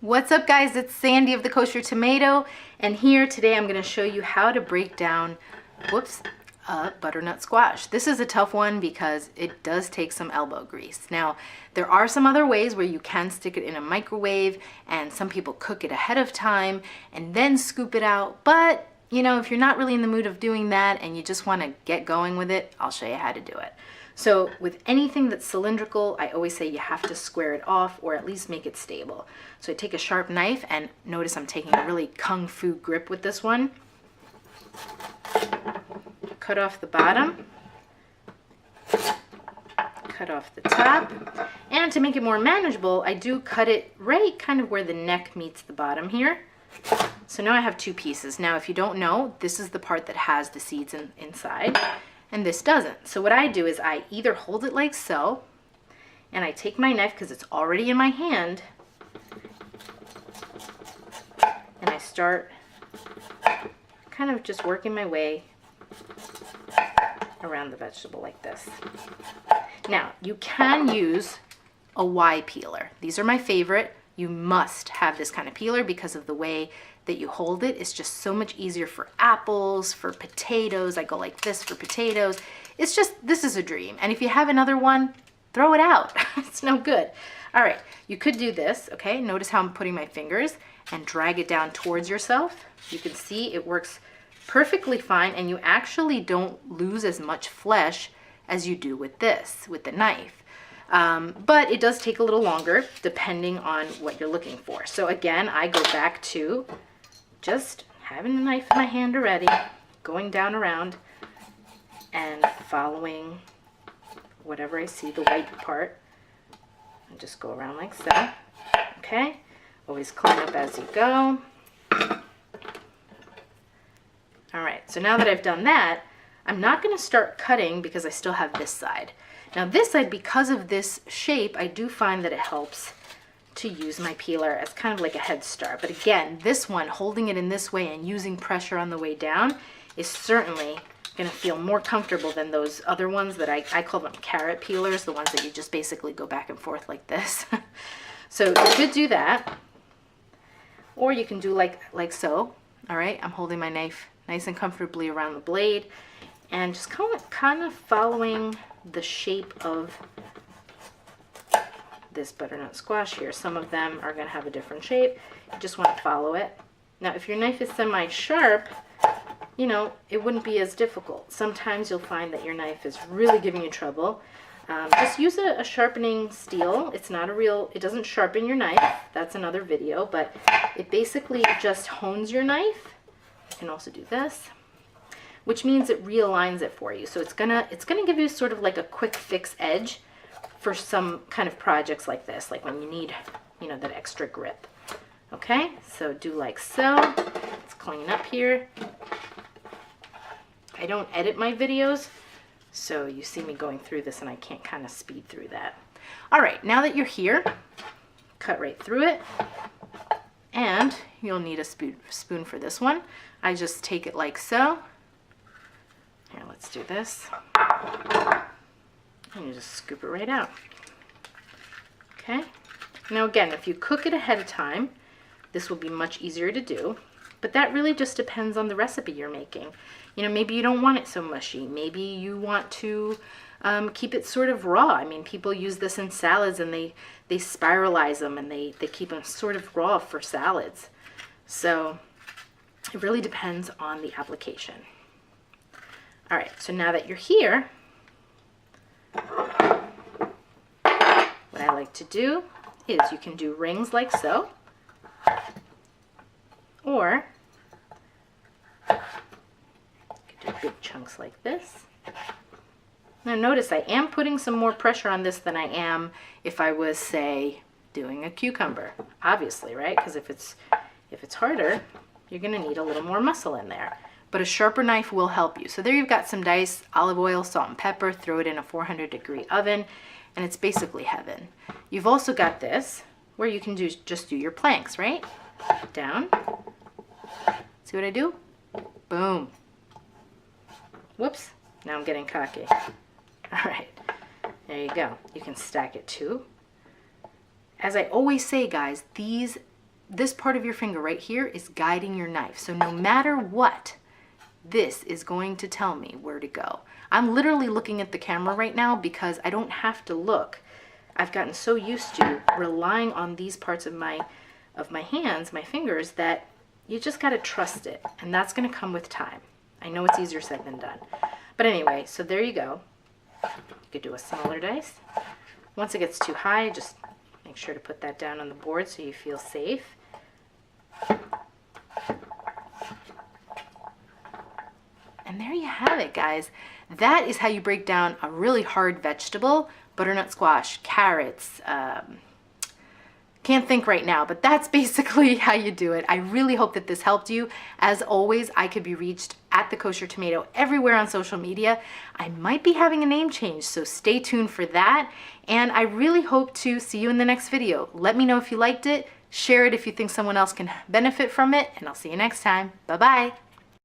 What's up guys, it's Sandy of the Kosher Tomato, and here today I'm going to show you how to break down, butternut squash. This is a tough one because it does take some elbow grease. Now, there are some other ways where you can stick it in a microwave, and some people cook it ahead of time and then scoop it out, but you know, if you're not really in the mood of doing that and you just want to get going with it, I'll show you how to do it. So with anything that's cylindrical, I always say you have to square it off or at least make it stable. So I take a sharp knife, and notice I'm taking a really kung fu grip with this one. Cut off the bottom, cut off the top, and to make it more manageable, I do cut it right kind of where the neck meets the bottom here. So now I have two pieces. Now if you don't know, this is the part that has the seeds inside, and this doesn't. So what I do is I either hold it like so, and I take my knife because it's already in my hand, and I start kind of just working my way around the vegetable like this. Now you can use a Y peeler. These are my favorite. You must have this kind of peeler because of the way that you hold it. It's just so much easier for apples, for potatoes. I go like this for potatoes. It's just, this is a dream. And if you have another one, throw it out. It's no good. All right, you could do this, okay? Notice how I'm putting my fingers and drag it down towards yourself. You can see it works perfectly fine, and you actually don't lose as much flesh as you do with this, with the knife. But it does take a little longer depending on what you're looking for. So again, I go back to just having the knife in my hand already, going down around and following whatever I see, the white part, and just go around like so. Okay, always clean up as you go. All right, so now that I've done that, I'm not going to start cutting because I still have this side. Now this side, because of this shape, I do find that it helps to use my peeler as kind of like a head start. But again, this one, holding it in this way and using pressure on the way down, is certainly going to feel more comfortable than those other ones that I call them carrot peelers, the ones that you just basically go back and forth like this. So you could do that, or you can do like so. All right, I'm holding my knife nice and comfortably around the blade and just kind of following the shape of this butternut squash here. Some of them are going to have a different shape. You just want to follow it. Now if your knife is semi-sharp, you know, it wouldn't be as difficult. Sometimes you'll find that your knife is really giving you trouble. Just use a sharpening steel. It's not a real, it doesn't sharpen your knife. That's another video, but it basically just hones your knife. You can also do this, which means it realigns it for you. So it's gonna give you sort of like a quick fix edge for some kind of projects like this, like when you need, you know, that extra grip. Okay, so do like so. Let's clean up here. I don't edit my videos, so you see me going through this and I can't kind of speed through that. All right, now that you're here, cut right through it. And you'll need a spoon for this one. I just take it like so. Here, let's do this. And you just scoop it right out. Okay. Now again, if you cook it ahead of time, this will be much easier to do. But that really just depends on the recipe you're making. You know, maybe you don't want it so mushy. Maybe you want to keep it sort of raw. I mean, people use this in salads, and they spiralize them, and they keep them sort of raw for salads. So it really depends on the application. All right, so now that you're here, what I like to do is you can do rings like so, or you can do big chunks like this. Now notice I am putting some more pressure on this than I am if I was, say, doing a cucumber, obviously, right? Because if it's harder, you're gonna need a little more muscle in there. But a sharper knife will help you. So there you've got some diced olive oil, salt and pepper, throw it in a 400-degree oven, and it's basically heaven. You've also got this where you can just do your planks, right? Down. See what I do? Boom. Whoops, now I'm getting cocky. All right, there you go. You can stack it too. As I always say, guys, these this part of your finger right here is guiding your knife. So no matter what, this is going to tell me where to go. I'm literally looking at the camera right now because I don't have to look. I've gotten so used to relying on these parts of my hands, my fingers, that you just got to trust it. And that's going to come with time. I know it's easier said than done. But anyway, so there you go. You could do a smaller dice. Once it gets too high, just make sure to put that down on the board so you feel safe. And there you have it, guys. That is how you break down a really hard vegetable. Butternut squash, carrots, can't think right now, but that's basically how you do it. I really hope that this helped you. As always, I could be reached at The Kosher Tomato everywhere on social media. I might be having a name change, so stay tuned for that. And I really hope to see you in the next video. Let me know if you liked it. Share it if you think someone else can benefit from it, and I'll see you next time. Bye-bye.